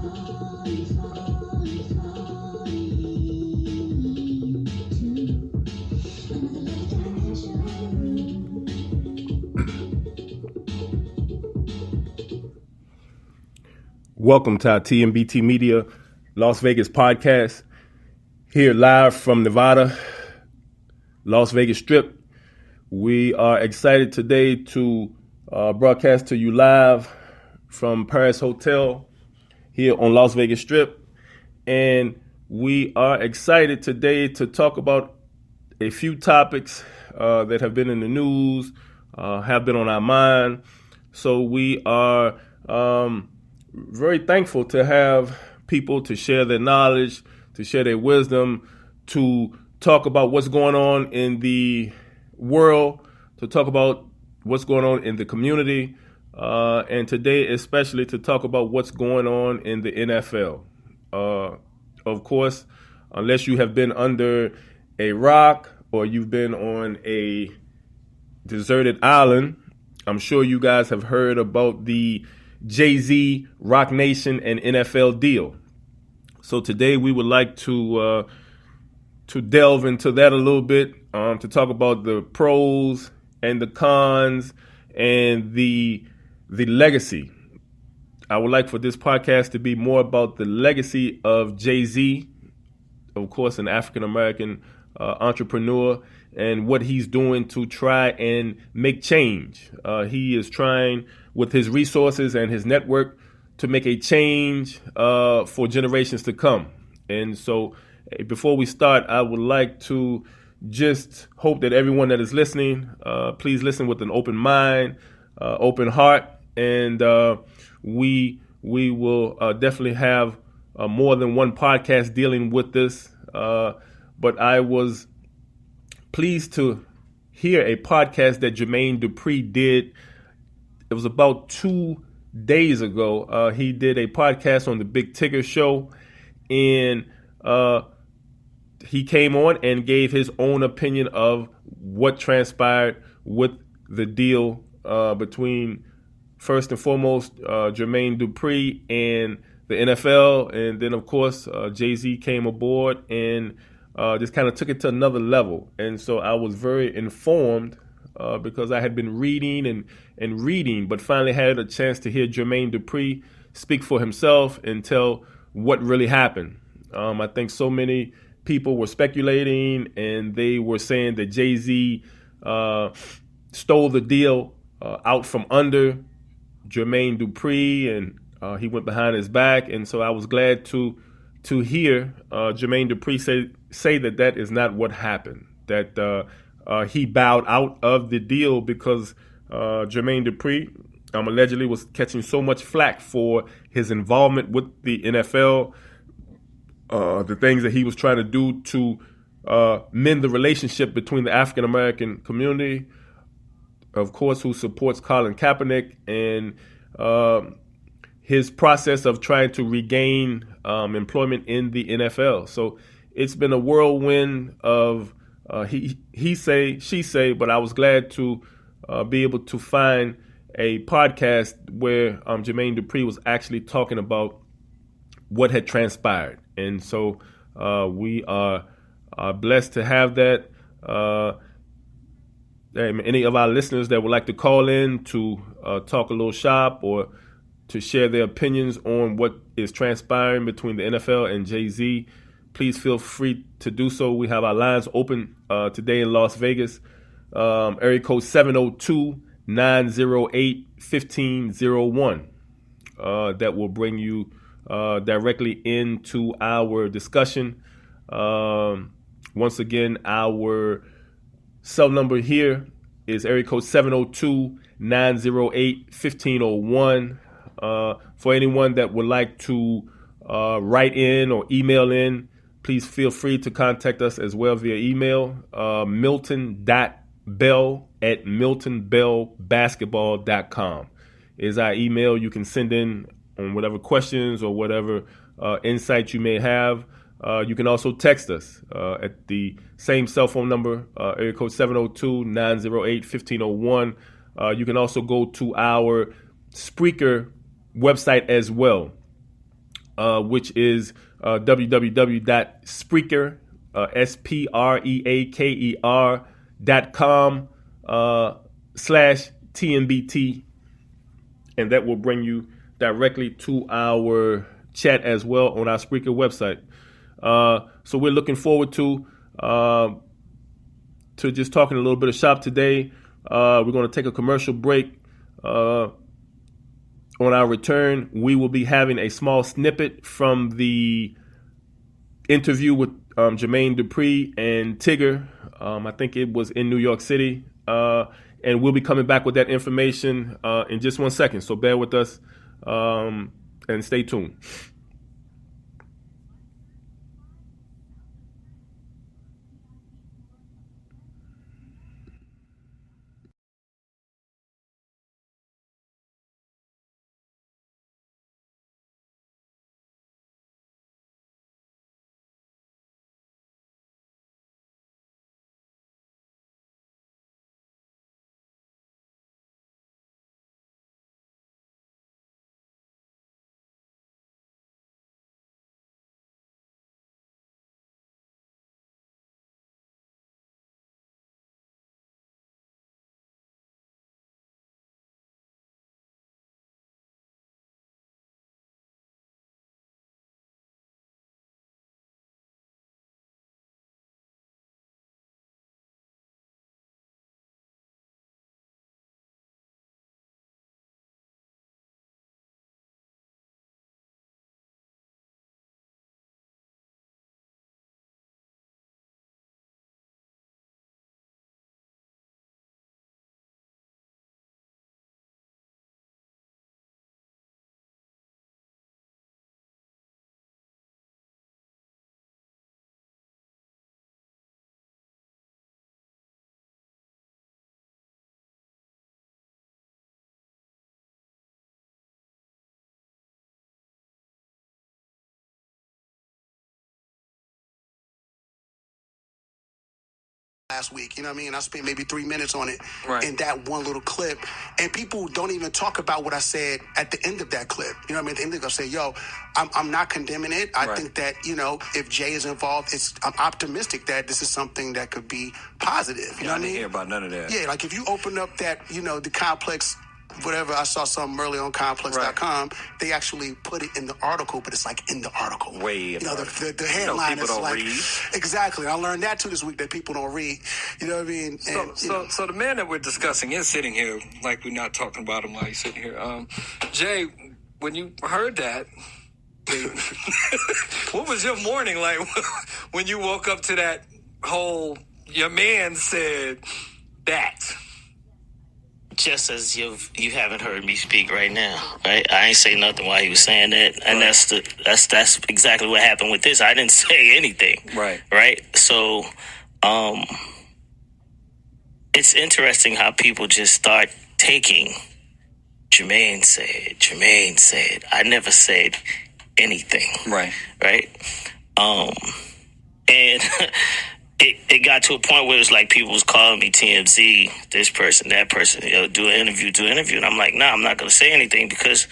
Welcome to our TMBT Media Las Vegas podcast, here live from Nevada, Las Vegas Strip. We are excited today to broadcast to you live from Paris Hotel here on Las Vegas Strip. And we are excited today to talk about a few topics that have been in the news, have been on our mind. So we are very thankful to have people to share their knowledge, to share their wisdom, to talk about what's going on in the world, to talk about what's going on in the community, and today especially to talk about what's going on in the NFL. Of course, unless you have been under a rock or you've been on a deserted island, I'm sure you guys have heard about the Jay-Z, Rock Nation, and NFL deal. So today we would like to delve into that a little bit, to talk about the pros and the cons and the legacy. I would like for this podcast to be more about the legacy of Jay-Z, of course, an African-American entrepreneur, and what he's doing to try and make change. He is trying with his resources and his network to make a change for generations to come. And so before we start, I would like to just hope that everyone that is listening, please listen with an open mind, open heart, and we will definitely have more than one podcast dealing with this. But I was pleased to hear a podcast that Jermaine Dupri did. It was about 2 days ago. He did a podcast on the Big Tigger Show, and he came on and gave his own opinion of what transpired with the deal between, first and foremost, Jermaine Dupri and the NFL. And then, of course, Jay-Z came aboard and just kind of took it to another level. And so I was very informed because I had been reading and reading, but finally had a chance to hear Jermaine Dupri speak for himself and tell what really happened. I think so many people were speculating, and they were saying that Jay-Z stole the deal out from under Jermaine Dupri, and he went behind his back. And so I was glad to hear Jermaine Dupri say that is not what happened, that he bowed out of the deal because Jermaine Dupri allegedly was catching so much flack for his involvement with the NFL, the things that he was trying to do to mend the relationship between the African-American community, of course, who supports Colin Kaepernick, and his process of trying to regain employment in the NFL. So it's been a whirlwind of he say, she say, but I was glad to be able to find a podcast where Jermaine Dupri was actually talking about what had transpired. And so we are blessed to have that. Any of our listeners that would like to call in to talk a little shop or to share their opinions on what is transpiring between the NFL and Jay-Z, please feel free to do so. We have our lines open today in Las Vegas. Area code 702-908-1501. That will bring you directly into our discussion. Once again, our cell number here is area code 702-908-1501. For anyone that would like to write in or email in, please feel free to contact us as well via email, milton.bell@miltonbellbasketball.com is our email. You can send in on whatever questions or whatever insights you may have. You can also text us at the same cell phone number, area code 702-908-1501. You can also go to our Spreaker website as well. which is www.spreaker, SPREAKER.com /TMBT, and that will bring you directly to our chat as well on our Spreaker website. So we're looking forward to just talking a little bit of shop today. We're going to take a commercial break. On our return, we will be having a small snippet from the interview with Jermaine Dupri and Tigger. I think it was in New York City. And we'll be coming back with that information in just 1 second. So bear with us and stay tuned. Last week, you know what I mean? I spent maybe 3 minutes on it in that one little clip. And people don't even talk about what I said at the end of that clip. You know what I mean? At the end of it, I'll say, yo, I'm not condemning it. I think that, you know, if Jay is involved, I'm optimistic that this is something that could be positive. You know what I mean? I didn't hear about none of that. Yeah, like if you open up that, you know, the complex, whatever, I saw something early on complex.com, they actually put it in the article, but it's like in the article. Way in the article. The headline is like, read. Exactly. I learned that too this week, that people don't read. You know what I mean? And, so the man that we're discussing is sitting here, like we're not talking about him while he's sitting here. Jay, when you heard that, what was your morning like when you woke up to that whole, your man said that? Just as you haven't heard me speak right now, right? I ain't say nothing while he was saying that, and that's exactly what happened with this. I didn't say anything, right? So, it's interesting how people just start taking Jermaine said. I never said anything, right? And. It got to a point where it was like people was calling me TMZ, this person, that person, you know, do an interview. And I'm like, nah, I'm not going to say anything because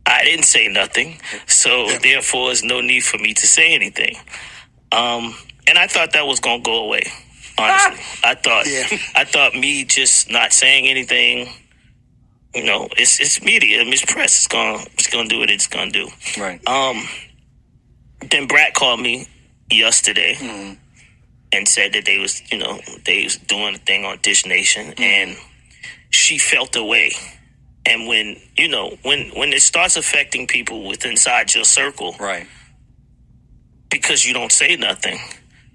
I didn't say nothing. So therefore, there's no need for me to say anything. And I thought that was going to go away, honestly. I thought me just not saying anything, you know, it's media, it's press. It's going to do what it's going to do. Right. Then Brat called me yesterday. Mm-hmm. And said that they was doing a thing on Dish Nation, and she felt the way. And when it starts affecting people inside your circle, right? Because you don't say nothing,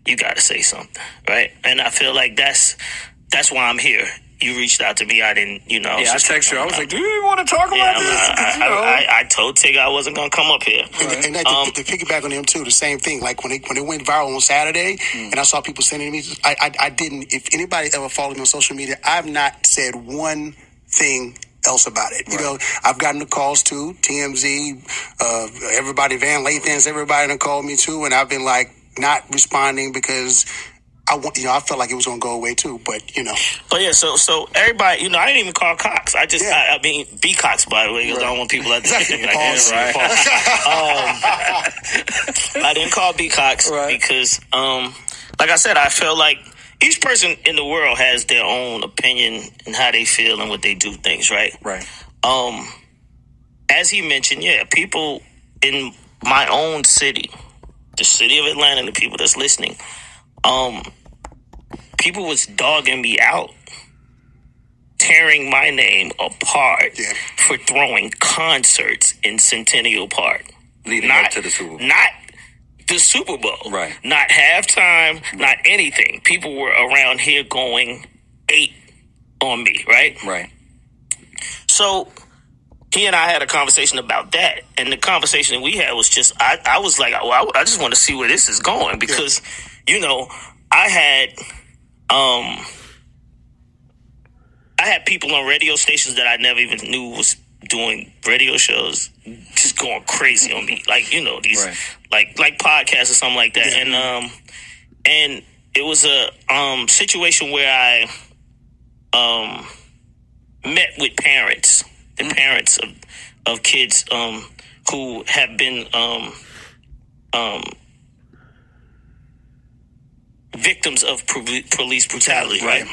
you got to say something, right? And I feel like that's why I'm here. You reached out to me. I didn't, I texted you. I was like, do you even want to talk about this? I told Tig I wasn't going to come up here. And to piggyback on him, too, the same thing. Like, when it went viral on Saturday, and I saw people sending me, I didn't, if anybody ever followed me on social media, I've not said one thing else about it. Right. You know, I've gotten the calls, too, TMZ, everybody, Van Lathan's, everybody that called me, too, and I've been, like, not responding because I felt like it was going to go away too, but But yeah, so everybody, I didn't even call Cox. I just, I mean, B Cox, by the way, because I don't want people at the like that, didn't call B Cox because, like I said, I feel like each person in the world has their own opinion and how they feel and what they do things, right? Right. As he mentioned, people in my own city, the city of Atlanta, the people that's listening, people was dogging me out, tearing my name apart for throwing concerts in Centennial Park. Leading up to the Super Bowl. Not the Super Bowl. Right. Not halftime, not anything. People were around here going 8 on me, right? Right. So he and I had a conversation about that. And the conversation that we had was just, I was like, well, I just want to see where this is going because, I had people on radio stations that I never even knew was doing radio shows just going crazy on me. Like, these like podcasts or something like that. Yeah. And it was a situation where I met with parents, the parents of kids who have been victims of police brutality, right?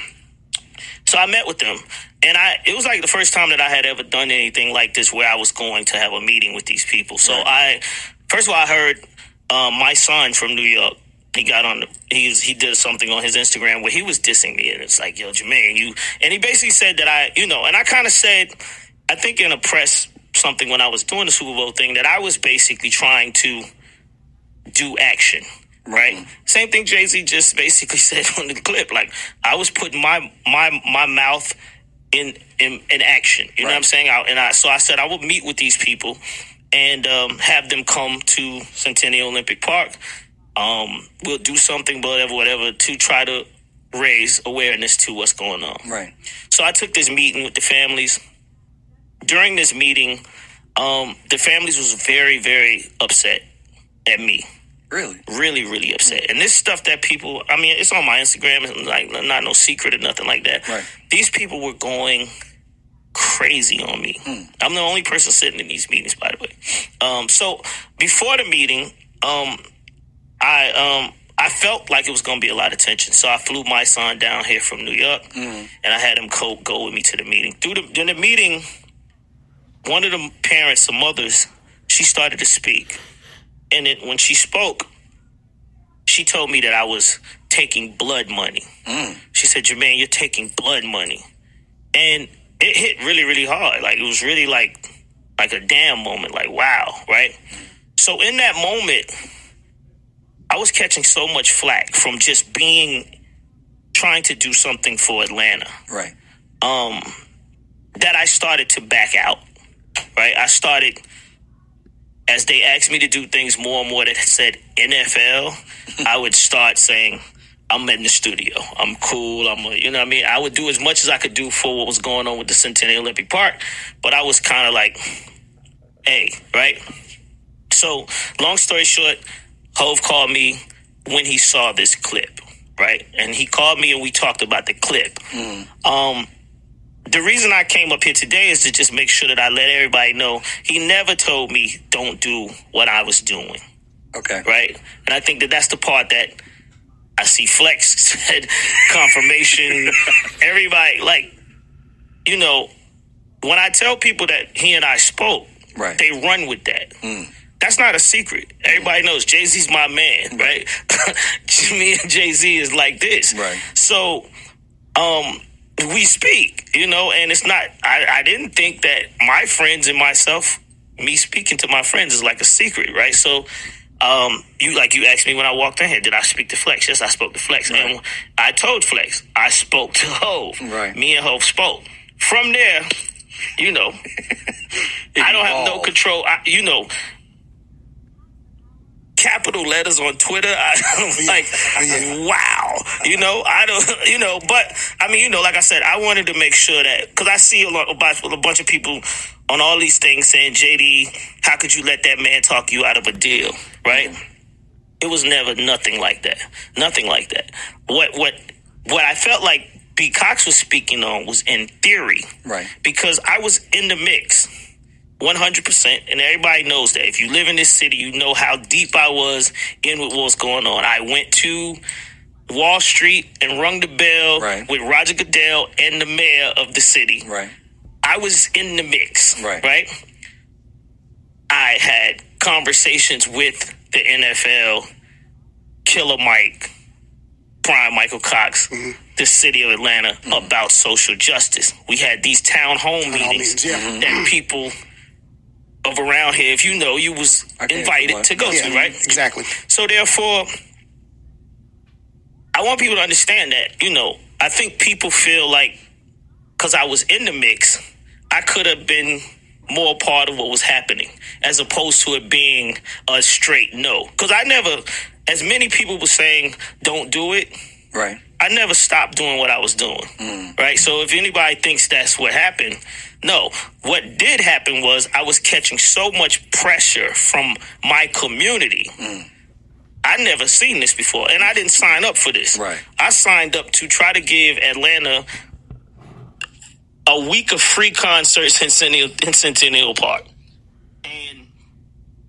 So I met with them, and it was like the first time that I had ever done anything like this where I was going to have a meeting with these people. So first of all, I heard my son from New York, he got on he did something on his Instagram where he was dissing me, and it's like, yo, Jermaine, and he basically said that and I kind of said, I think in a press something when I was doing the Super Bowl thing, that I was basically trying to do action. Right. Same thing Jay-Z just basically said on the clip. Like, I was putting my mouth in action. You know what I'm saying? So I said I would meet with these people and have them come to Centennial Olympic Park. We'll do something, whatever, to try to raise awareness to what's going on. Right. So I took this meeting with the families. During this meeting, the families was very, very upset at me. Really? Really, really upset. And this stuff that people, it's on my Instagram. It's like not no secret or nothing like that. Right. These people were going crazy on me. I'm the only person sitting in these meetings, by the way. So before the meeting, I felt like it was going to be a lot of tension. So I flew my son down here from New York, and I had him go with me to the meeting. During the meeting, one of the parents, the mothers, she started to speak. And when she spoke, she told me that I was taking blood money. She said, Jermaine, you're taking blood money. And it hit really, really hard. Like, it was really like a damn moment. Like, wow, right? So in that moment, I was catching so much flack from just trying to do something for Atlanta. Right. That I started to back out. Right? I started... As they asked me to do things more and more that said NFL, I would start saying, I'm in the studio. I'm cool. I would do as much as I could do for what was going on with the Centennial Olympic Park. But I was kind of like, hey, right? So, long story short, Hove called me when he saw this clip, right? And he called me and we talked about the clip. The reason I came up here today is to just make sure that I let everybody know he never told me don't do what I was doing. Okay. Right? And I think that that's the part that I see Flex said, confirmation, everybody, like, when I tell people that he and I spoke, they run with that. That's not a secret. Everybody knows Jay-Z's my man, right? Me and Jay-Z is like this. Right. So, we speak, and it's not, I didn't think that my friends and myself, me speaking to my friends is like a secret, right? So, you asked me when I walked in here, did I speak to Flex? Yes, I spoke to Flex. Right. And I told Flex, I spoke to Hove. Right. Me and Hove spoke. From there, I don't have no control. Capital letters on Twitter. Wow. I don't, but like I said, I wanted to make sure that, because I see a bunch of people on all these things saying, JD, how could you let that man talk you out of a deal? Right. It was never nothing like that. Nothing like that. What I felt like B. Cox was speaking on was in theory. Right. Because I was in the mix. 100%, and everybody knows that. If you live in this city, you know how deep I was in with what was going on. I went to Wall Street and rung the bell with Roger Goodell and the mayor of the city. Right. I was in the mix. Right. I had conversations with the NFL, Killer Mike, Brian Michael Cox, the city of Atlanta, about social justice. We had these town home meetings that people of around here, if you know, you was invited to go to, right? Exactly. So therefore, I want people to understand that, you know, I think people feel like because I was in the mix, I could have been more part of what was happening as opposed to it being a straight no. Because I never, as many people were saying, don't do it. Right. I never stopped doing what I was doing. Right. So if anybody thinks that's what happened, no. What did happen was I was catching so much pressure from my community. I never seen this before, and I didn't sign up for this. Right. I signed up to try to give Atlanta a week of free concerts in Centennial Park. And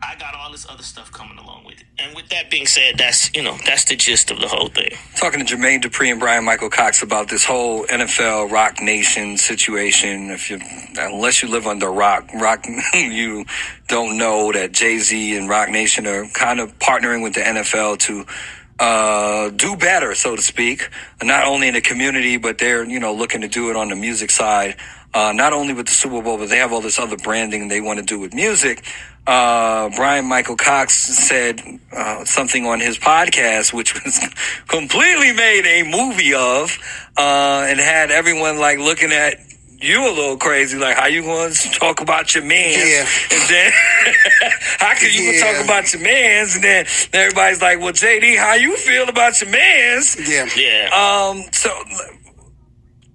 I got all this other stuff coming along with it. And with that being said, that's the gist of the whole thing. Talking to Jermaine Dupri and Brian Michael Cox about this whole NFL Rock Nation situation. Unless you live under rock, you don't know that Jay-Z and Rock Nation are kind of partnering with the NFL to do better, so to speak, not only in the community, but they're, looking to do it on the music side, not only with the Super Bowl, but they have all this other branding they want to do with music. Brian Michael Cox said something on his podcast, which was completely made a movie of, and had everyone like looking at you a little crazy, like how you going to talk about your mans, and then how can you talk about your mans, and then everybody's like, well, JD, how you feel about your mans? So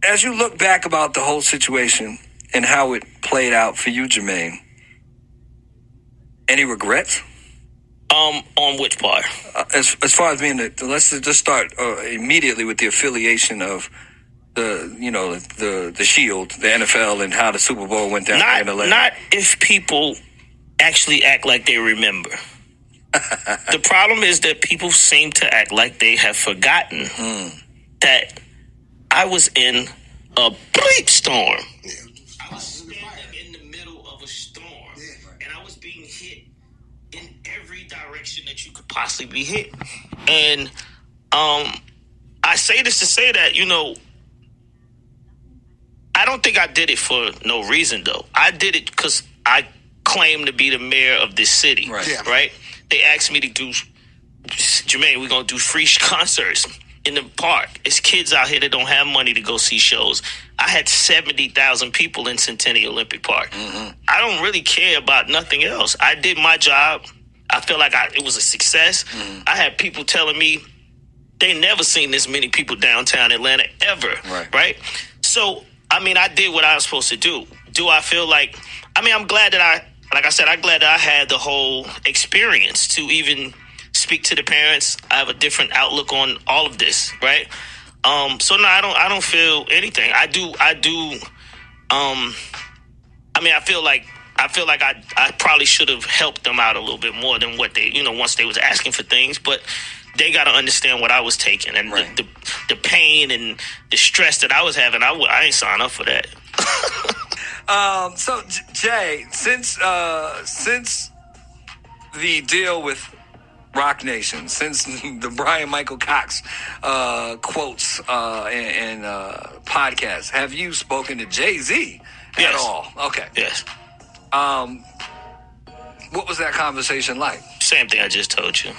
as you look back about the whole situation and how it played out for you, Jermaine, any regrets? On which part? As far as being let's just start immediately with the affiliation of the Shield, the NFL, and how the Super Bowl went down in Atlanta. Not if people actually act like they remember. The problem is that people seem to act like they have forgotten that I was in a bleep storm. I was standing in the middle of a storm, and I was being hit in every direction that you could possibly be hit. And I say this to say that, I don't think I did it for no reason, though. I did it because I claim to be the mayor of this city, right? They asked me to do, Jermaine, we're going to do free concerts in the park. It's kids out here that don't have money to go see shows. I had 70,000 people in Centennial Olympic Park. I don't really care about nothing else. I did my job. I feel like it was a success. I had people telling me they never seen this many people downtown Atlanta ever, right? So, I did what I was supposed to do. Do I feel like, I'm glad that I'm glad that I had the whole experience to even speak to the parents. I have a different outlook on all of this, right? So no, I don't feel anything. I feel like I probably should have helped them out a little bit more than what they, once they was asking for things, but they got to understand what I was taking and the pain and the stress that I was having. I ain't sign up for that. So Jay, since the deal with Rock Nation, since the Brian Michael Cox quotes and podcasts, have you spoken to Jay-Z at all? Okay. Yes. What was that conversation like? Same thing I just told you.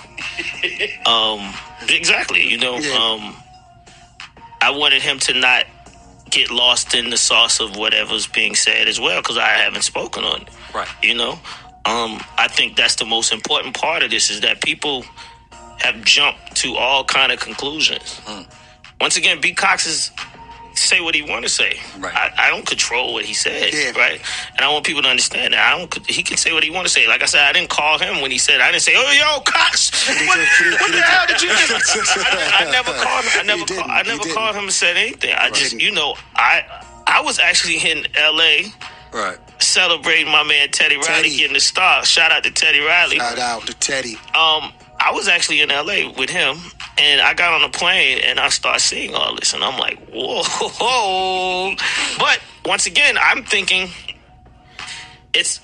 Exactly. I wanted him to not get lost in the sauce of whatever's being said as well, because I haven't spoken on it. Right. I think that's the most important part of this, is that people have jumped to all kind of conclusions. Once again, B. Cox is say what he want to say. Right. I don't control what he said, right? And I want people to understand that he can say what he want to say. Like I said, I didn't call him when he said, I didn't say, "Oh, yo, Cox, what the hell did you do?" I never called him. I never called him and said anything. I just, I was actually in L.A. Right. celebrating my man Teddy Riley getting the star. Shout out to Teddy Riley. Shout out to Teddy. I was actually in LA with him, and I got on a plane and I started seeing all this, and I'm like, whoa. But once again, I'm thinking it's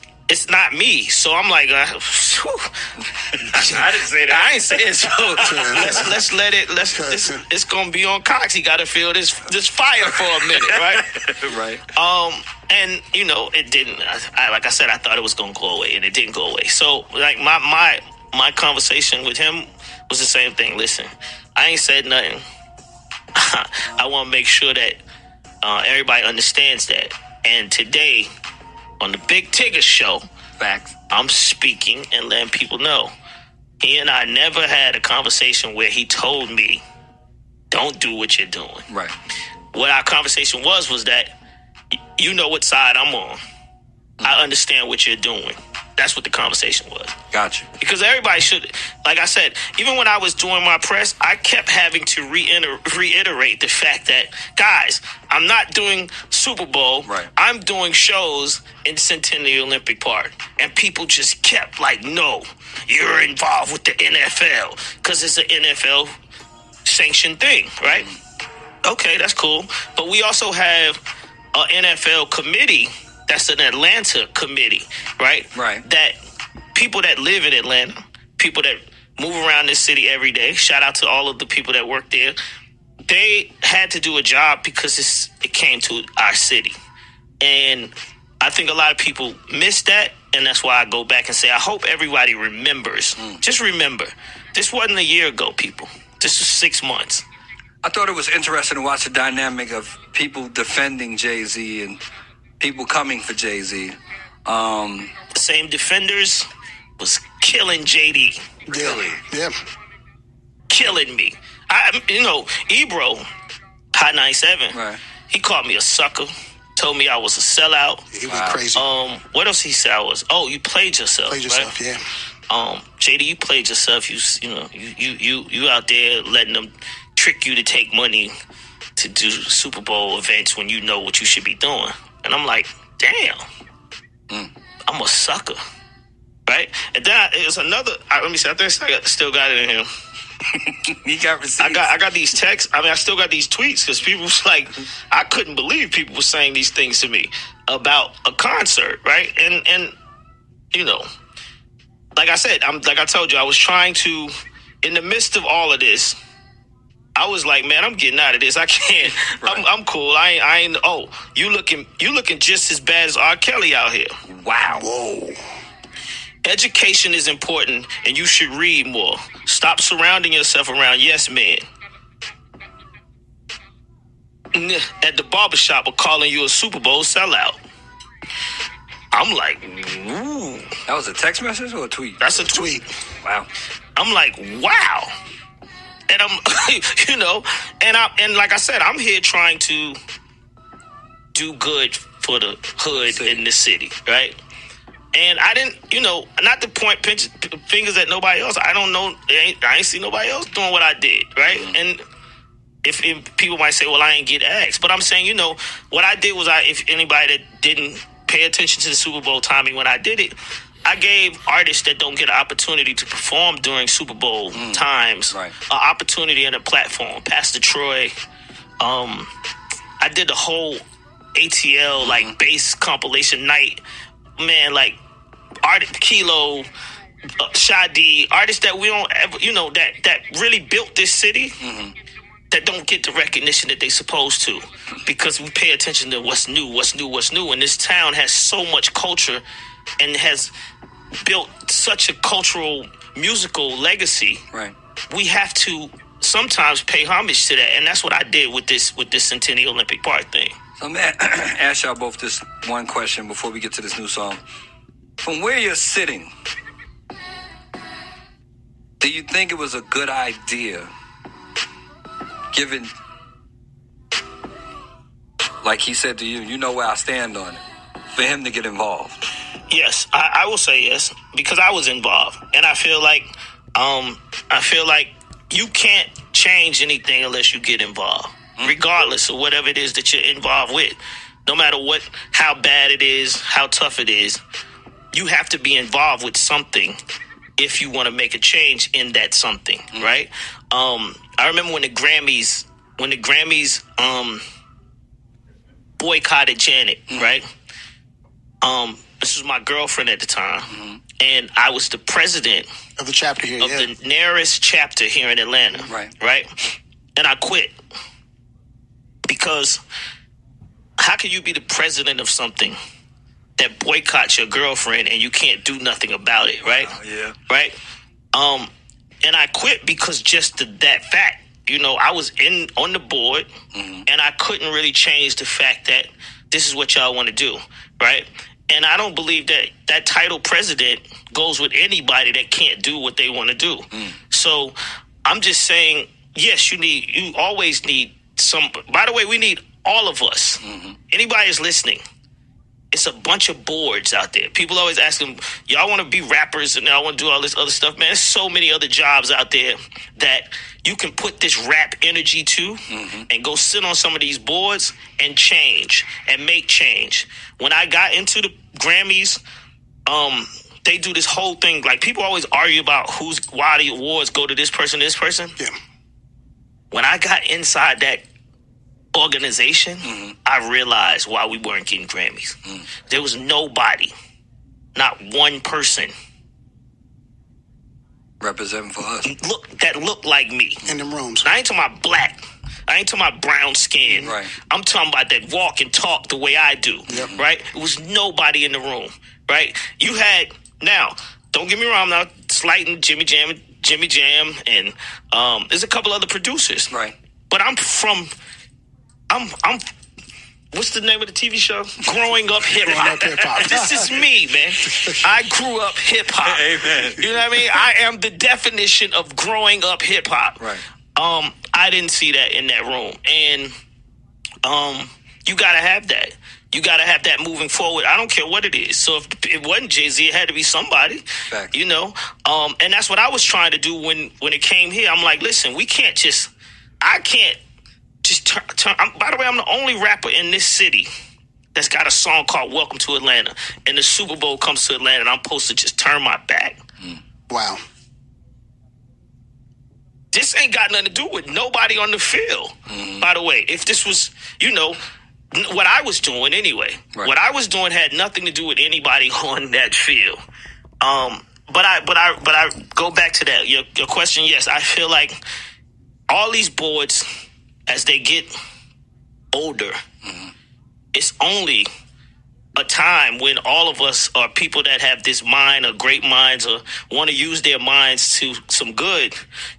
not me. So I'm like, I didn't say that. I ain't say it. So let's let it. It's gonna be on Cox. He got to feel this fire for a minute, right? Right. And you know, it didn't. Like I said, I thought it was gonna go away, and it didn't go away. So like my conversation with him was the same thing. Listen, I ain't said nothing. I want to make sure that everybody understands that. And today, on the Big Tigger show, facts, I'm speaking and letting people know. He and I never had a conversation where he told me, don't do what you're doing. Right. What our conversation was that you know what side I'm on. I understand what you're doing. That's what the conversation was. Gotcha. Because everybody should, like I said, even when I was doing my press, I kept having to reiterate the fact that, guys, I'm not doing Super Bowl. Right. I'm doing shows in Centennial Olympic Park. And people just kept like, no, you're involved with the NFL because it's an NFL sanctioned thing, right? Okay, that's cool. But we also have an NFL committee. That's an Atlanta committee, right? Right. That people that live in Atlanta, people that move around this city every day, shout out to all of the people that work there, they had to do a job because it came to our city. And I think a lot of people miss that, and that's why I go back and say, I hope everybody remembers. Just remember, this wasn't a year ago, people. This was 6 months. I thought it was interesting to watch the dynamic of people defending Jay-Z and people coming for Jay-Z. The same defenders was killing JD. Really? Yeah. Killing me. Ebro, High 97, right. He called me a sucker, told me I was a sellout. He was crazy. What else he said I was? Oh, you played yourself. Played yourself, right? Yeah. JD, you played yourself. You out there letting them trick you to take money to do Super Bowl events when you know what you should be doing. And I'm like, damn, I'm a sucker, right? And then it was another. Let me see. I think I still got it in here. You got receipts. I got these texts. I mean, I still got these tweets because people was like, I couldn't believe people were saying these things to me about a concert, right? And you know, like I said, I told you, I was trying to, in the midst of all of this, I was like, man, I'm getting out of this. I can't. Right. I'm cool. I ain't. Oh, you looking just as bad as R. Kelly out here. Wow. Whoa. Education is important, and you should read more. Stop surrounding yourself around yes men. At the barbershop, are calling you a Super Bowl sellout. I'm like, ooh. That was a text message or a tweet? That's a tweet. Wow. I'm like, wow. And I'm, and like I said, I'm here trying to do good for the hood in the city, right? And I didn't, not to point fingers at nobody else. I don't know. I ain't see nobody else doing what I did, right? Mm-hmm. And if people might say, well, I ain't get asked. But I'm saying, what I did was if anybody that didn't pay attention to the Super Bowl timing when I did it, I gave artists that don't get an opportunity to perform during Super Bowl times an opportunity and a platform. Pastor Troy, I did the whole ATL bass compilation night. Man, Kilo, Shadi, artists that we don't ever, that really built this city, that don't get the recognition that they supposed to, because we pay attention to what's new. And this town has so much culture and has built such a cultural, musical legacy. Right. We have to sometimes pay homage to that, and that's what I did with this Centennial Olympic Park thing. So I'm going to ask y'all both this one question before we get to this new song. From where you're sitting, do you think it was a good idea, given, like he said to you, you know where I stand on it, for him to get involved? Yes, I will say yes, because I was involved, and I feel like you can't change anything unless you get involved, regardless of whatever it is that you're involved with. no matter how bad it is, how tough it is, you have to be involved with something if you want to make a change in that something, right? I remember when the Grammys boycotted Janet, right? This was my girlfriend at the time, and I was the president of the chapter here, of the nearest chapter here in Atlanta, right? And I quit because how can you be the president of something that boycotts your girlfriend and you can't do nothing about it, right? Right? And I quit because just that fact, I was on the board and I couldn't really change the fact that this is what y'all want to do, right? And I don't believe that title president goes with anybody that can't do what they want to do. So I'm just saying, yes, you always need some. By the way, we need all of us. Anybody is listening. It's a bunch of boards out there. People always ask them, y'all want to be rappers and y'all want to do all this other stuff. Man, there's so many other jobs out there that you can put this rap energy to and go sit on some of these boards and change and make change. When I got into the Grammys, they do this whole thing. Like, people always argue about why the awards go to this person. Yeah. When I got inside that organization, I realized why we weren't getting Grammys. There was nobody, not one person representing for us that looked like me in them rooms. And I ain't talking about black. I ain't talking about brown skin. Right. I'm talking about that walk and talk the way I do. Right? It was nobody in the room. Right? You had, now, don't get me wrong, I'm not slighting Jimmy Jam, and there's a couple other producers. Right. But I'm what's the name of the TV show? Growing Up Hip Hop. This is me, man. I grew up hip hop. Amen. You know what I mean? I am the definition of growing up hip hop. Right. I didn't see that in that room, and you gotta have that. You gotta have that moving forward. I don't care what it is. So if it wasn't Jay-Z, it had to be somebody. Fact. And that's what I was trying to do when it came here. I'm like, listen, I can't just turn. By the way, I'm the only rapper in this city that's got a song called Welcome to Atlanta. And the Super Bowl comes to Atlanta and I'm supposed to just turn my back. Wow. This ain't got nothing to do with nobody on the field. By the way, if this was, what I was doing anyway, what I was doing had nothing to do with anybody on that field. But I go back to that. Your question, yes, I feel like all these boards, as they get older, it's only a time when all of us are people that have this mind or great minds or want to use their minds to some good.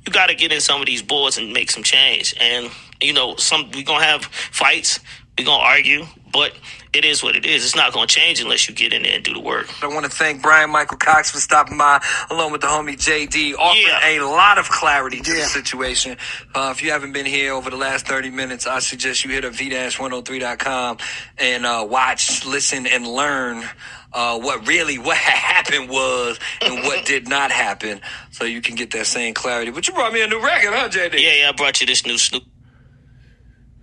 You got to get in some of these boards and make some change. And, we're going to have fights. We're going to argue. But it is what it is. It's not going to change unless you get in there and do the work. I want to thank Brian Michael Cox for stopping by, along with the homie JD, offering a lot of clarity to the situation. If you haven't been here over the last 30 minutes, I suggest you hit up v-103.com and watch, listen, and learn what happened was and what did not happen, so you can get that same clarity. But you brought me a new record, huh, JD? Yeah, I brought you this new Snoop.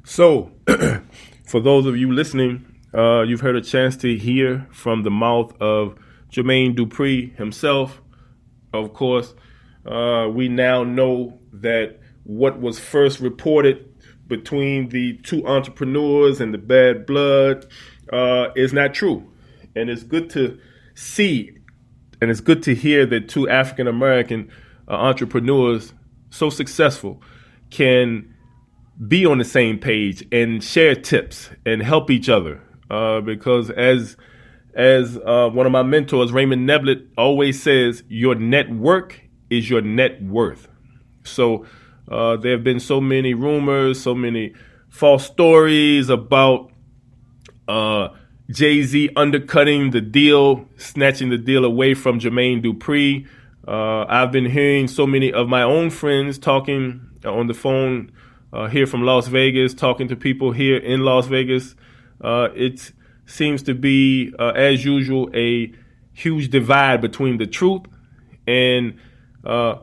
So, for those of you listening, you've heard a chance to hear from the mouth of Jermaine Dupri himself. Of course, we now know that what was first reported between the two entrepreneurs and the bad blood is not true. And it's good to see, and it's good to hear that two African-American entrepreneurs, so successful, can be on the same page and share tips and help each other. Because as one of my mentors, Raymond Neblett, always says, your network is your net worth. So there have been so many rumors, so many false stories about Jay-Z undercutting the deal, snatching the deal away from Jermaine Dupri. I've been hearing so many of my own friends talking on the phone here from Las Vegas, talking to people here in Las Vegas. It seems to be, as usual, a huge divide between the truth and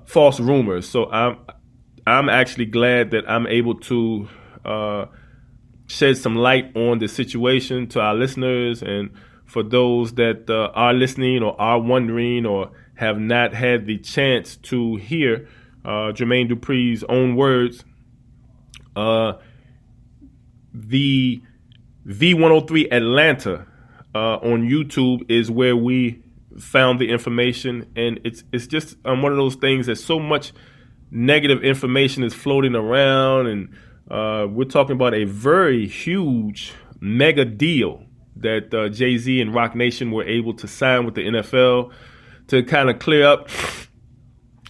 false rumors. So I'm actually glad that I'm able to shed some light on the situation to our listeners, and for those that are listening or are wondering or have not had the chance to hear Jermaine Dupri's own words, the V103 Atlanta on YouTube is where we found the information, and it's just one of those things that so much negative information is floating around, and we're talking about a very huge mega deal that Jay-Z and Roc Nation were able to sign with the NFL to kind of clear up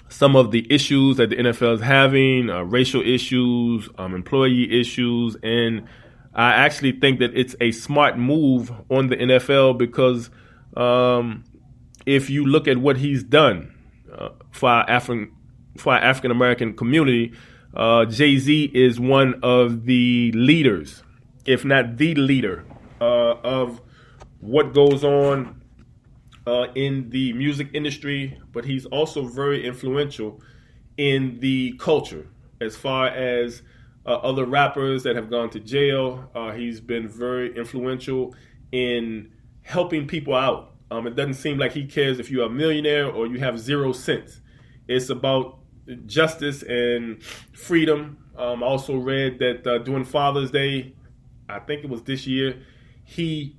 some of the issues that the NFL is having, racial issues, employee issues, and I actually think that it's a smart move on the NFL because if you look at what he's done for our African American community, Jay-Z is one of the leaders, if not the leader, of what goes on in the music industry, but he's also very influential in the culture as far as other rappers that have gone to jail. He's been very influential in helping people out. It doesn't seem like he cares if you're a millionaire or you have 0 cents. It's about justice and freedom. I also read that during Father's Day, I think it was this year, he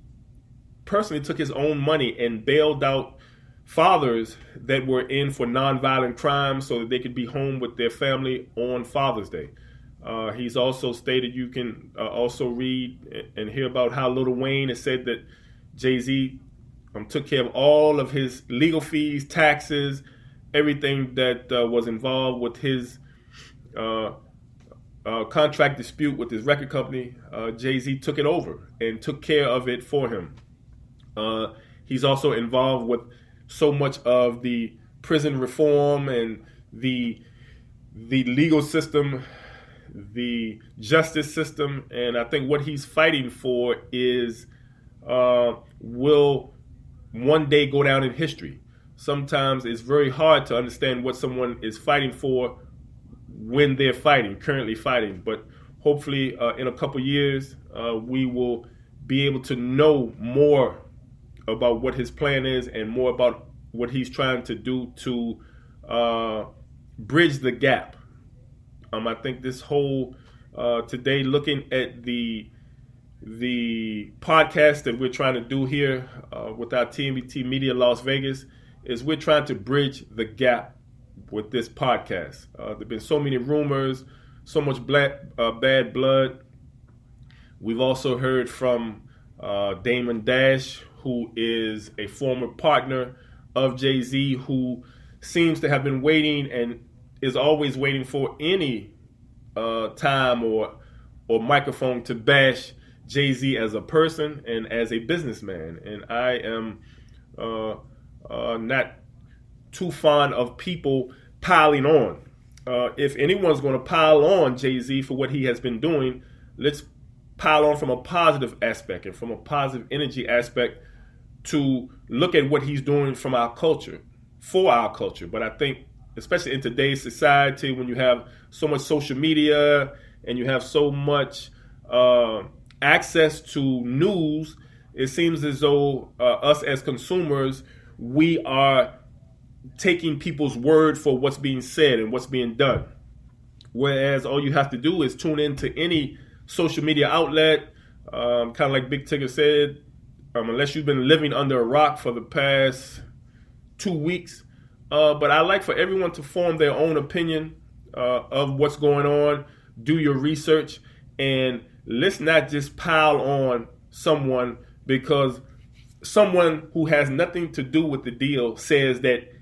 personally took his own money and bailed out fathers that were in for nonviolent crimes so that they could be home with their family on Father's Day. He's also stated you can also read and hear about how Lil Wayne has said that Jay-Z took care of all of his legal fees, taxes, everything that was involved with his contract dispute with his record company. Jay-Z took it over and took care of it for him. He's also involved with so much of the prison reform and the legal system, the justice system, and I think what he's fighting for is will one day go down in history. Sometimes it's very hard to understand what someone is fighting for when they're currently fighting, but hopefully in a couple years we will be able to know more about what his plan is and more about what he's trying to do to bridge the gap. I think this whole today, looking at the podcast that we're trying to do here with our TMBT Media Las Vegas, is we're trying to bridge the gap with this podcast. There've been so many rumors, so much bad blood. We've also heard from Damon Dash, who is a former partner of Jay-Z, who seems to have been waiting and is always waiting for any time or microphone to bash Jay-Z as a person and as a businessman. And I am not too fond of people piling on. If anyone's going to pile on Jay-Z for what he has been doing, let's pile on from a positive aspect and from a positive energy aspect to look at what he's doing from our culture, for our culture. But I think, especially in today's society, when you have so much social media and you have so much access to news, it seems as though us as consumers, we are taking people's word for what's being said and what's being done. Whereas all you have to do is tune into any social media outlet, kind of like Big Tigger said, unless you've been living under a rock for the past 2 weeks. But I like for everyone to form their own opinion of what's going on, do your research, and let's not just pile on someone because someone who has nothing to do with the deal says that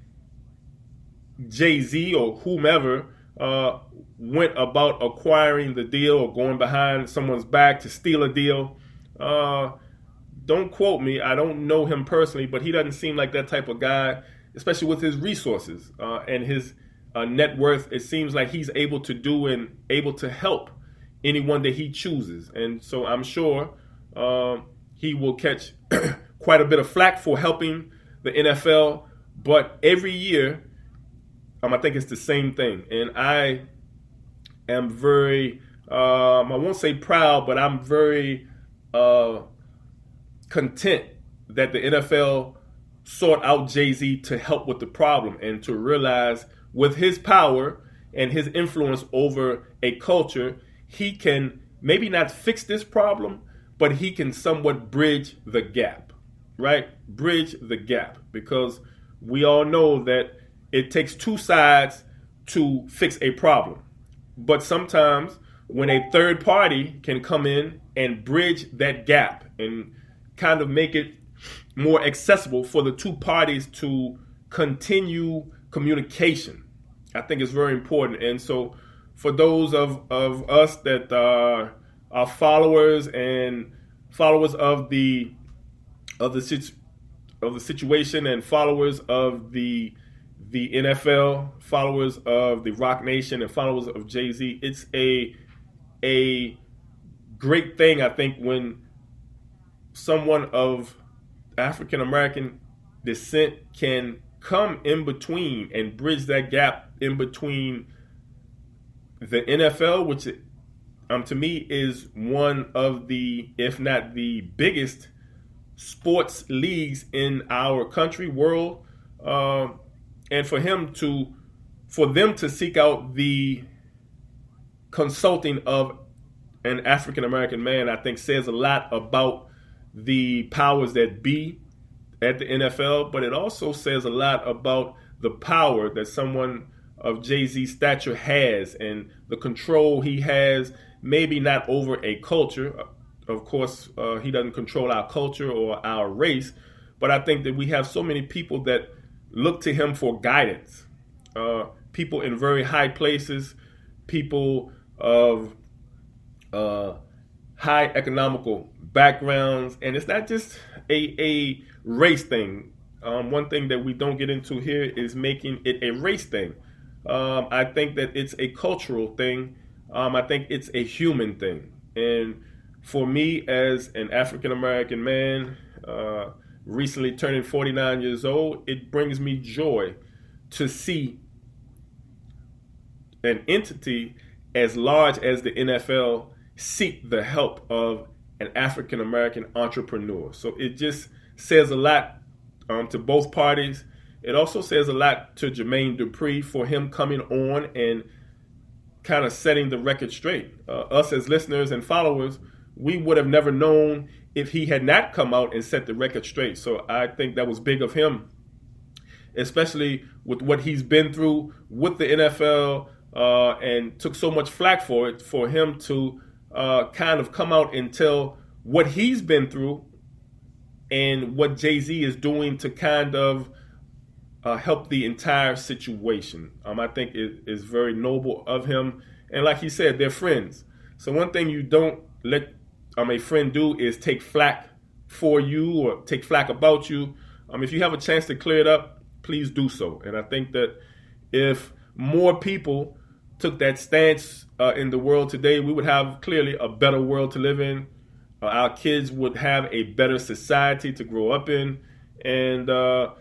Jay-Z or whomever went about acquiring the deal or going behind someone's back to steal a deal. Don't quote me. I don't know him personally, but he doesn't seem like that type of guy, especially with his resources and his net worth. It seems like he's able to do and able to help anyone that he chooses. And so I'm sure he will catch quite a bit of flack for helping the NFL. But every year, I think it's the same thing. And I am very I won't say proud, but I'm very content that the NFL sought out Jay-Z to help with the problem and to realize with his power and his influence over a culture, he can maybe not fix this problem, but he can somewhat bridge the gap, right? Bridge the gap, because we all know that it takes two sides to fix a problem. But sometimes when a third party can come in and bridge that gap and kind of make it more accessible for the two parties to continue communication, I think it's very important. And so for those of us that are followers and followers of the situation and followers of the NFL, followers of the Rock Nation and followers of Jay-Z, it's a great thing, I think, when someone of African American descent can come in between and bridge that gap in between the NFL, which to me is one of the, if not the biggest sports leagues in our country, world, and for them to seek out the consulting of an African American man, I think says a lot about the powers that be at the NFL, but it also says a lot about the power that someone of Jay-Z's stature has and the control he has, maybe not over a culture. Of course, he doesn't control our culture or our race, but I think that we have so many people that look to him for guidance. People in very high places, people of high economical backgrounds, and it's not just a race thing. One thing that we don't get into here is making it a race thing. I think that it's a cultural thing. I think it's a human thing. And for me, as an African American man, recently turning 49 years old, it brings me joy to see an entity as large as the NFL seek the help of an African American entrepreneur. So it just says a lot to both parties. It also says a lot to Jermaine Dupri for him coming on and kind of setting the record straight. Us as listeners and followers, we would have never known if he had not come out and set the record straight. So I think that was big of him, especially with what he's been through with the NFL, and took so much flack for it, for him to kind of come out and tell what he's been through and what Jay-Z is doing to kind of help the entire situation. I think it is very noble of him. And like he said, they're friends. So one thing you don't let a friend do is take flack for you or take flack about you. If you have a chance to clear it up, please do so. And I think that if more people took that stance in the world today, we would have clearly a better world to live in. Our kids would have a better society to grow up in, and our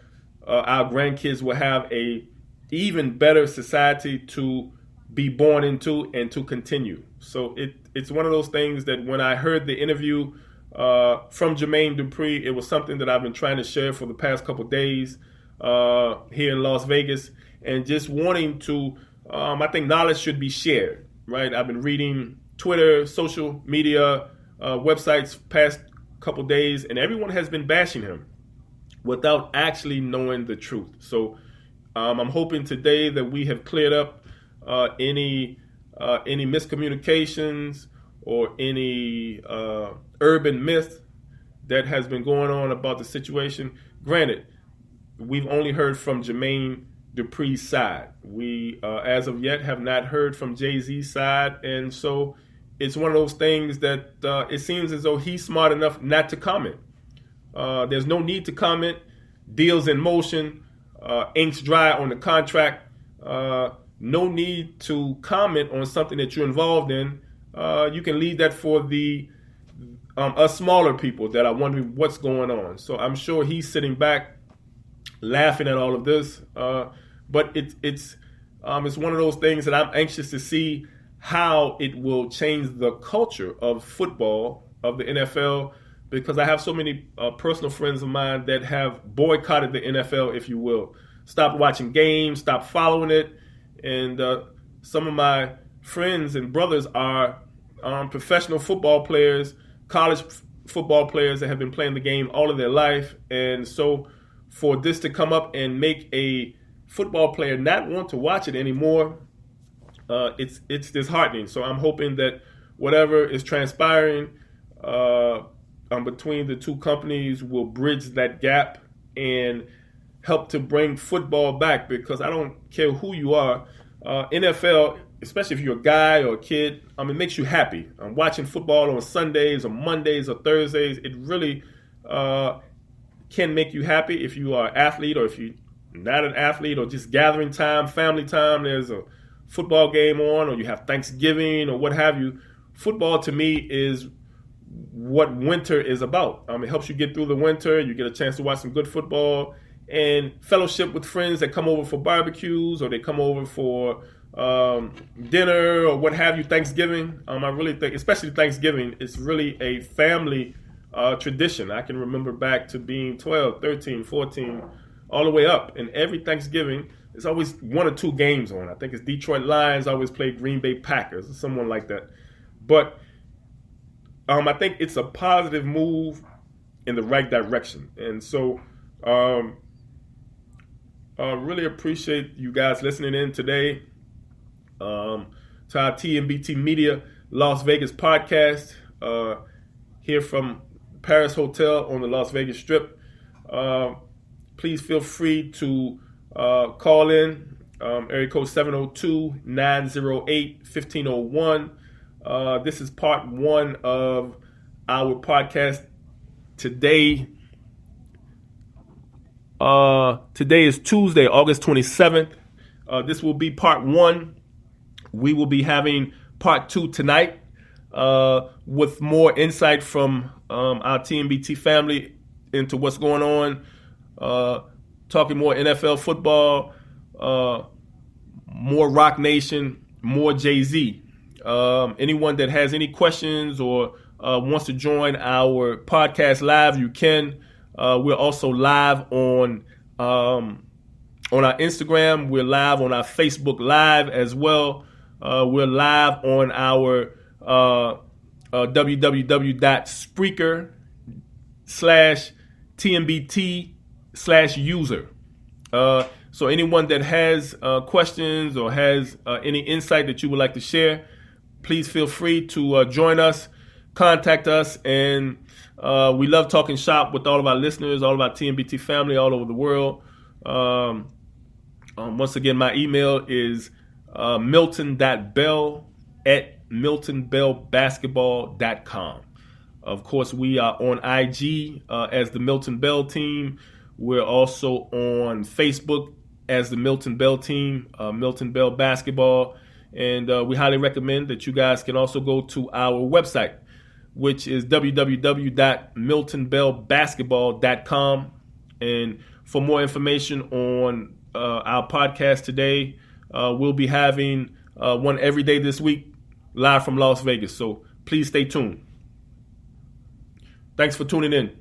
grandkids will have a even better society to be born into and to continue. So it's one of those things that when I heard the interview from Jermaine Dupri, it was something that I've been trying to share for the past couple days here in Las Vegas, and just wanting to, I think knowledge should be shared, right? I've been reading Twitter, social media, websites past couple days, and everyone has been bashing him without actually knowing the truth. So I'm hoping today that we have cleared up any miscommunications or any urban myth that has been going on about the situation. Granted, we've only heard from Jermaine Dupri's side. We, as of yet, have not heard from Jay-Z's side, and so it's one of those things that it seems as though he's smart enough not to comment. There's no need to comment. Deals in motion, ink's dry on the contract. No need to comment on something that you're involved in. You can leave that for the us smaller people that are wondering what's going on. So I'm sure he's sitting back, laughing at all of this. But it's one of those things that I'm anxious to see how it will change the culture of football, of the NFL, because I have so many personal friends of mine that have boycotted the NFL, if you will. Stopped watching games, stopped following it. And some of my friends and brothers are professional football players, college football players that have been playing the game all of their life. And so for this to come up and make a football player not want to watch it anymore, it's disheartening. So I'm hoping that whatever is transpiring between the two companies will bridge that gap and help to bring football back, because I don't care who you are. NFL, especially if you're a guy or a kid, it makes you happy. Watching football on Sundays or Mondays or Thursdays, it really can make you happy if you are an athlete, or if you're not an athlete, or just gathering time, family time. There's a football game on, or you have Thanksgiving or what have you. Football to me is what winter is about. It helps you get through the winter. You get a chance to watch some good football and fellowship with friends that come over for barbecues, or they come over for dinner or what have you, Thanksgiving. I really think, especially Thanksgiving, it's really a family tradition. I can remember back to being 12, 13, 14, all the way up. And every Thanksgiving, there's always one or two games on. I think it's Detroit Lions always play Green Bay Packers or someone like that. But I think it's a positive move in the right direction. And so really appreciate you guys listening in today to our TMBT Media Las Vegas podcast here from Paris Hotel on the Las Vegas Strip. Please feel free to call in, area code 702-908-1501. This is part one of our podcast today. Today is Tuesday, August 27th. This will be part one. We will be having part two tonight with more insight from our TMBT family into what's going on, talking more NFL football, more Rock Nation, more Jay-Z. Anyone that has any questions or wants to join our podcast live, you can. We're also live on our Instagram. We're live on our Facebook Live as well. We're live on our www.spreaker.com/TMBT/user. So anyone that has questions or has any insight that you would like to share, please feel free to join us, contact us, and we love talking shop with all of our listeners, all of our TMBT family all over the world. Once again, my email is milton.bell@miltonbellbasketball.com. Of course, we are on IG as the Milton Bell Team. We're also on Facebook as the Milton Bell Team, Milton Bell Basketball. And we highly recommend that you guys can also go to our website, which is www.miltonbellbasketball.com. And for more information on our podcast today, we'll be having one every day this week, live from Las Vegas. So please stay tuned. Thanks for tuning in.